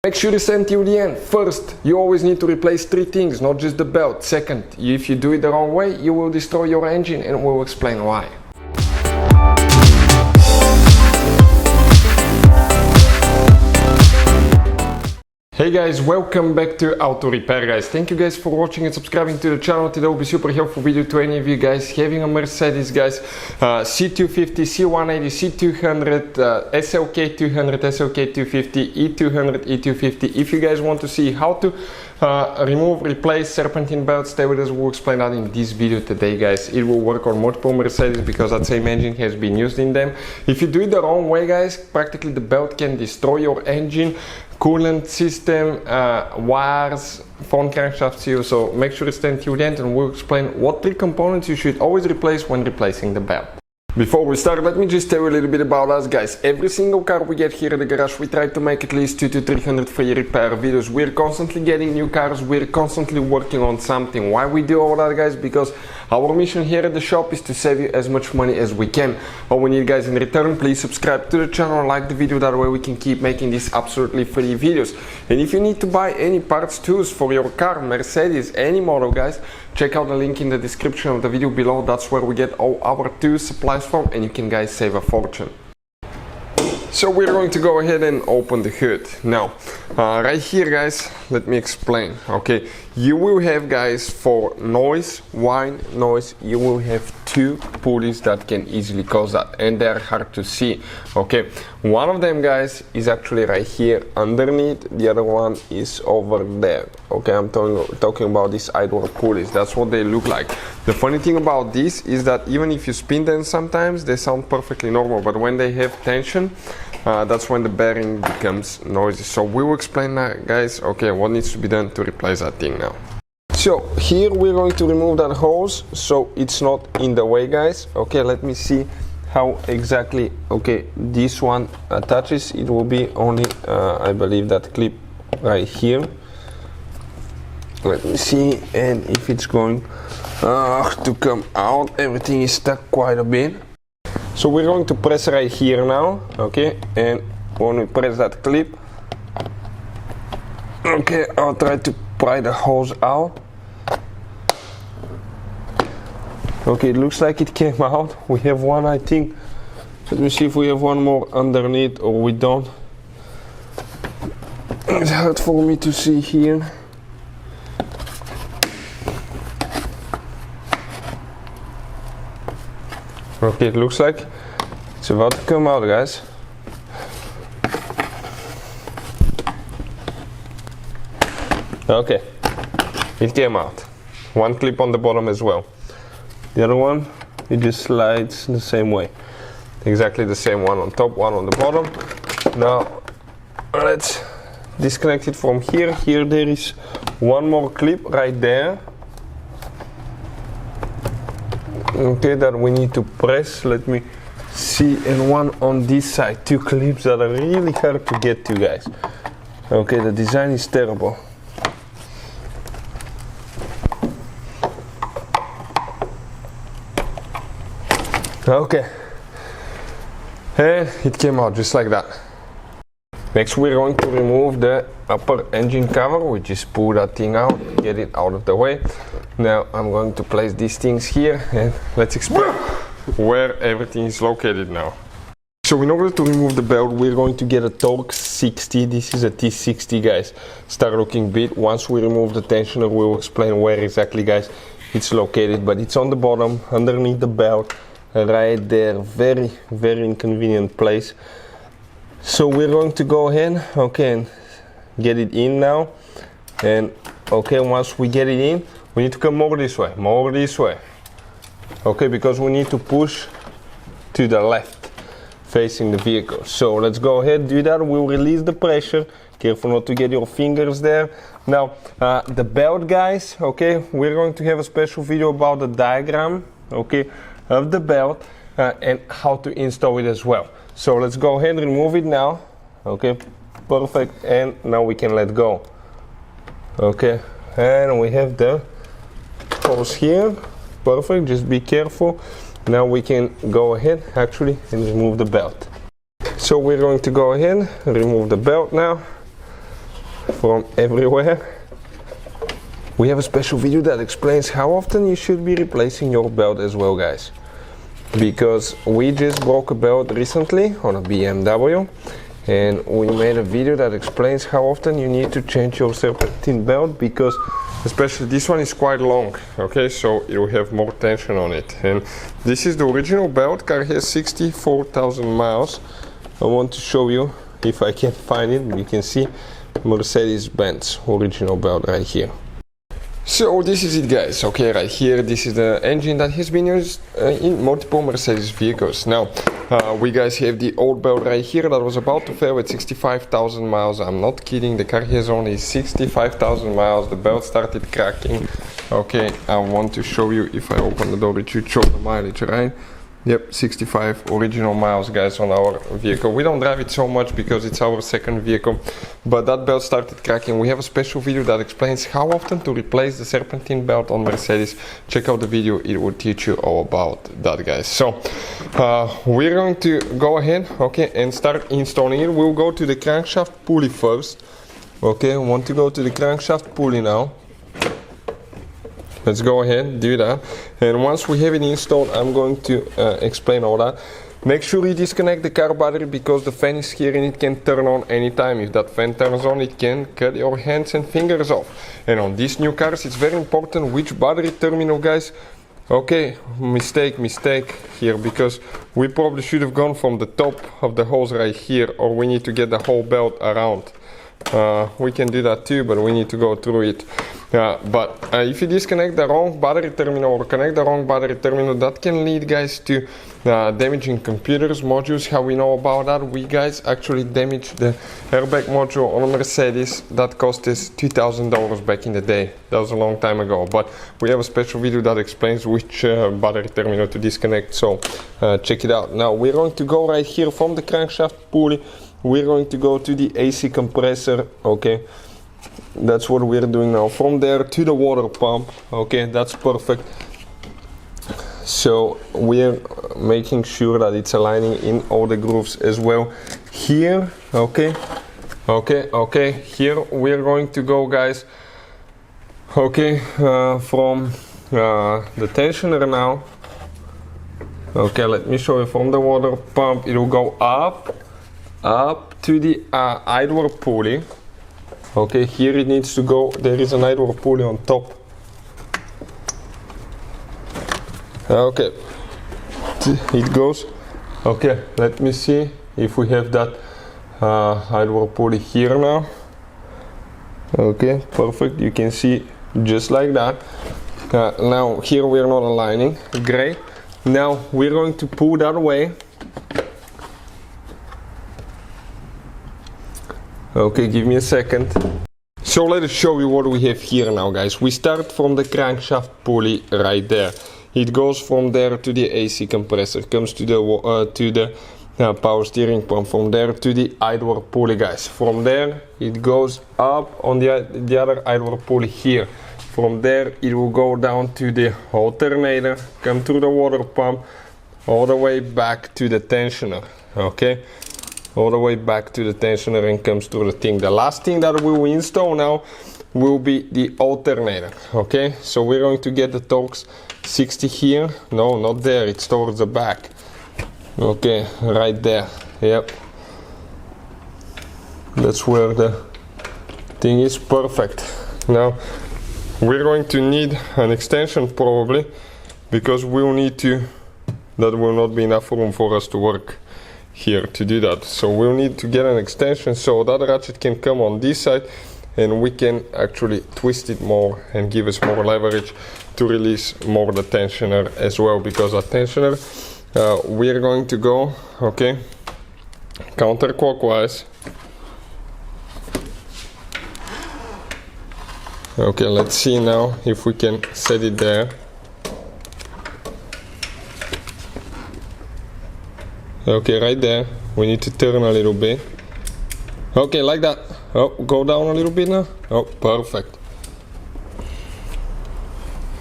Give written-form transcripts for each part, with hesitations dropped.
Make sure you stand till the end. First, you always need to replace 3 things, not just the belt. Second, if you do it the wrong way, you will destroy your engine, and we'll explain why. Hey guys, welcome back to Auto Repair guys. Thank you guys for watching and subscribing to the channel. Today will be super helpful video to any of you guys having a Mercedes guys, C250 C180 C200 Slk200 Slk250 E200 E250. If you guys want to see how to remove, replace serpentine belts, stay with us. We'll explain that in this video today guys. It will work on multiple Mercedes because that same engine has been used in them. If you do it the wrong way guys, practically the belt can destroy your engine, coolant system, wires, front crankshaft seal. So make sure to stand till the end and we'll explain what 3 components you should always replace when replacing the belt. Before we start, let me just tell you a little bit about us guys. Every single car we get here at the garage, we try to make at least 200 to 300 free repair videos. We're constantly getting new cars, we're constantly working on something. Why we do all that guys? Because our mission here at the shop is to save you as much money as we can. All we need guys in return, please subscribe to the channel and like the video, that way we can keep making these absolutely free videos. And if you need to buy any parts, tools for your car, Mercedes, any model guys, check out the link in the description of the video below. That's where we get all our tools, supplies from, and you can guys save a fortune. So we're going to go ahead and open the hood. Now, right here guys, let me explain. Okay, you will have guys for noise, whine, noise, you will have 2 pulleys that can easily cause that, and they're hard to see. Okay, one of them guys is actually right here underneath, the other one is over there. Okay, I'm talking about these idler pulleys. That's what they look like. The funny thing about this is that even if you spin them sometimes, they sound perfectly normal, but when they have tension, that's when the bearing becomes noisy. So we will explain that guys. Okay, what needs to be done to replace that thing now. So here we're going to remove that hose so it's not in the way guys. Okay, let me see how exactly this one attaches. It will be only I believe that clip right here. Let me see, and if it's going to come out, everything is stuck quite a bit. So we're going to press right here now, okay, and when we press that clip, okay, I'll try to pry the hose out. Okay, it looks like it came out. We have one, I think. Let me see if we have one more underneath or we don't. It's hard for me to see here. Okay, it looks like it's about to come out guys. Okay, it came out. One clip on the bottom as well. The other one, it just slides the same way. Exactly the same, one on top, one on the bottom. Now let's disconnect it from here. Here there is one more clip right there. Okay, that we need to press. Let me see, and one on this side. 2 clips that are really hard to get to guys. Okay, the design is terrible. Okay, and it came out just like that. Next we're going to remove the upper engine cover. We just pull that thing out, get it out of the way. Now I'm going to place these things here and let's explain where everything is located now. So in order to remove the belt, we're going to get a Torx 60. This is a T60 guys. Start looking bit. Once we remove the tensioner, we'll explain where exactly guys it's located, but it's on the bottom underneath the belt right there. Very inconvenient place. So we're going to go ahead, okay, and get it in now. And okay, once we get it in, we need to come more this way, okay, because we need to push to the left facing the vehicle. So let's go ahead, do that. We'll release the pressure. Careful not to get your fingers there. Now the belt guys, okay, we're going to have a special video about the diagram, okay, of the belt and how to install it as well. So let's go ahead and remove it now. Okay, perfect, and now we can let go. Okay, and we have the hose here. Perfect, just be careful. Now we can go ahead actually and remove the belt. So we're going to go ahead and remove the belt now. from everywhere. We have a special video that explains how often you should be replacing your belt as well, guys. Because we just broke a belt recently on a BMW, and we made a video that explains how often you need to change your Serpentine belt, because especially this one is quite long, okay, so it will have more tension on it. And this is the original belt. Car has 64,000 miles. I want to show you, if I can find it. You can see Mercedes-Benz original belt right here. So this is it, guys. Okay, right here, this is the engine that has been used in multiple Mercedes vehicles. Now, we guys have the old belt right here that was about to fail at 65,000 miles. I'm not kidding, the car has only 65,000 miles. The belt started cracking. Okay, I want to show you, if I open the door, it should show the mileage, right? Yep, 65 original miles, guys, on our vehicle. We don't drive it so much because it's our second vehicle, but that belt started cracking. We have a special video that explains how often to replace the Serpentine belt on Mercedes. Check out the video, it will teach you all about that, guys. So we're going to go ahead, okay, and start installing it. We'll go to the crankshaft pulley first. Okay, we want to go to the crankshaft pulley now. Let's go ahead, do that. And once we have it installed, I'm going to explain all that. Make sure you disconnect the car battery, because the fan is here and it can turn on anytime. If that fan turns on, it can cut your hands and fingers off. And on these new cars, it's very important which battery terminal, guys. Okay, mistake here, because we probably should have gone from the top of the hose right here, or we need to get the whole belt around. We can do that too, but we need to go through it. But if you disconnect the wrong battery terminal or connect the wrong battery terminal, that can lead, guys, to damaging computers, modules. How we know about that? We guys actually damaged the airbag module on a Mercedes. That cost us $2,000 back in the day. That was a long time ago, but we have a special video that explains which battery terminal to disconnect, so check it out. Now we're going to go right here from the crankshaft pulley. We're going to go to the AC compressor, okay. That's what we're doing now. From there to the water pump, okay, that's perfect. So we're making sure that it's aligning in all the grooves as well. Here, okay, here we're going to go, guys, okay, from the tensioner now. Okay, let me show you. From the water pump, it will go up to the idler pulley. Okay, here it needs to go. There is an idler pulley on top. Okay, it goes. Okay, let me see if we have that idler pulley here now. Okay, perfect. You can see just like that. Now here we're not aligning. Great. Now we're going to pull that away. Okay, give me a second. So let us show you what we have here now, guys. We start from the crankshaft pulley right there. It goes from there to the AC compressor, comes to the power steering pump, from there to the idler pulley, guys. From there it goes up on the other idler pulley here. From there it will go down to the alternator, come through the water pump, all the way back to the tensioner, okay? All the way back to the tensioner and comes through the thing. The last thing that we will install now will be the alternator, okay? So we're going to get the Torx 60 here. No, not there, it's towards the back. Okay, right there, yep. That's where the thing is, perfect. Now, we're going to need an extension probably, because we'll need to, that will not be enough room for us to work here to do that. So we'll need to get an extension so that ratchet can come on this side and we can actually twist it more and give us more leverage to release more the tensioner as well, because that tensioner we're going to go, okay, counterclockwise. Okay, let's see now if we can set it there. Okay, right there. We need to turn a little bit. Okay, like that. Oh, go down a little bit now. Oh, perfect.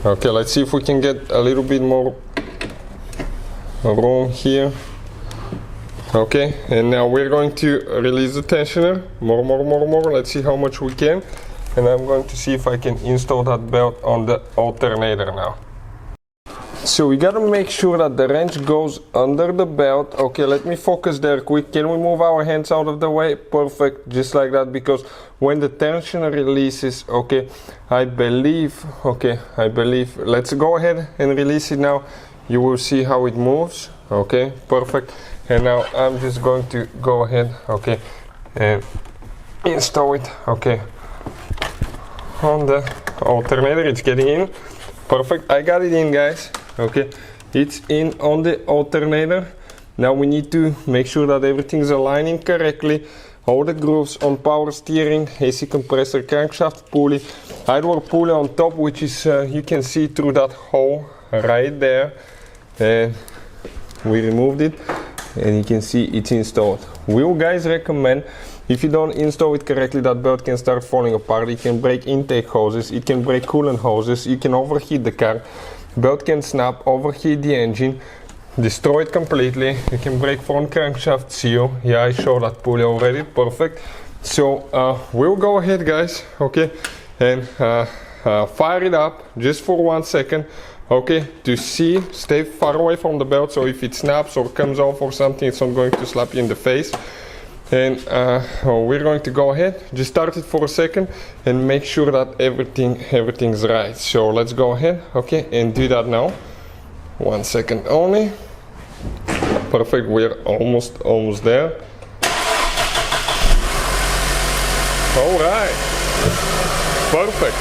Okay, let's see if we can get a little bit more room here. Okay, and now we're going to release the tensioner. More. Let's see how much we can. And I'm going to see if I can install that belt on the alternator now. So we gotta make sure that the wrench goes under the belt. Okay, let me focus there quick. Can we move our hands out of the way? Perfect, just like that, because when the tensioner releases, okay, I believe, let's go ahead and release it now. You will see how it moves. Okay, perfect. And now I'm just going to go ahead, okay, and install it, okay, on the alternator. It's getting in. Perfect, I got it in, guys. Okay, it's in on the alternator. Now we need to make sure that everything's aligning correctly. All the grooves on power steering, AC compressor, crankshaft pulley, idler pulley on top, which is you can see through that hole right there. And we removed it, and you can see it's installed. We will, guys, recommend, if you don't install it correctly, that belt can start falling apart. It can break intake hoses, it can break coolant hoses, you can overheat the car. Belt can snap, overheat the engine, destroy it completely. You can break front crankshaft seal. Yeah, I showed that pulley already. Perfect. So we'll go ahead, guys, okay, and fire it up just for 1 second, okay, to see. Stay far away from the belt, so if it snaps or comes off or something, it's not going to slap you in the face. And we're going to go ahead, just start it for a second and make sure that everything's right. So let's go ahead, okay, and do that now. 1 second only. Perfect, we're almost there. All right, perfect.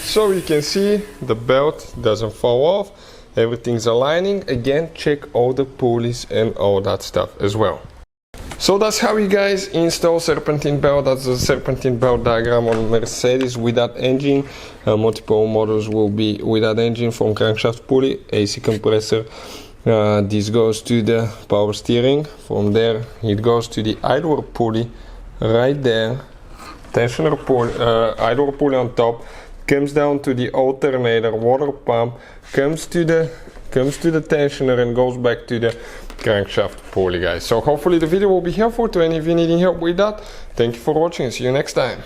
So you can see the belt doesn't fall off, everything's aligning. Again, check all the pulleys and all that stuff as well. So that's how you guys install Serpentine belt. That's the Serpentine belt diagram on Mercedes with that engine. Multiple models will be with that engine, from crankshaft pulley, AC compressor. This goes to the power steering. From there it goes to the idler pulley right there. Tensioner pulley, idler pulley on top. Comes down to the alternator, water pump. Comes to the tensioner and goes back to the crankshaft pulley, guys. So hopefully the video will be helpful to any of you needing help with that. Thank you for watching and see you next time.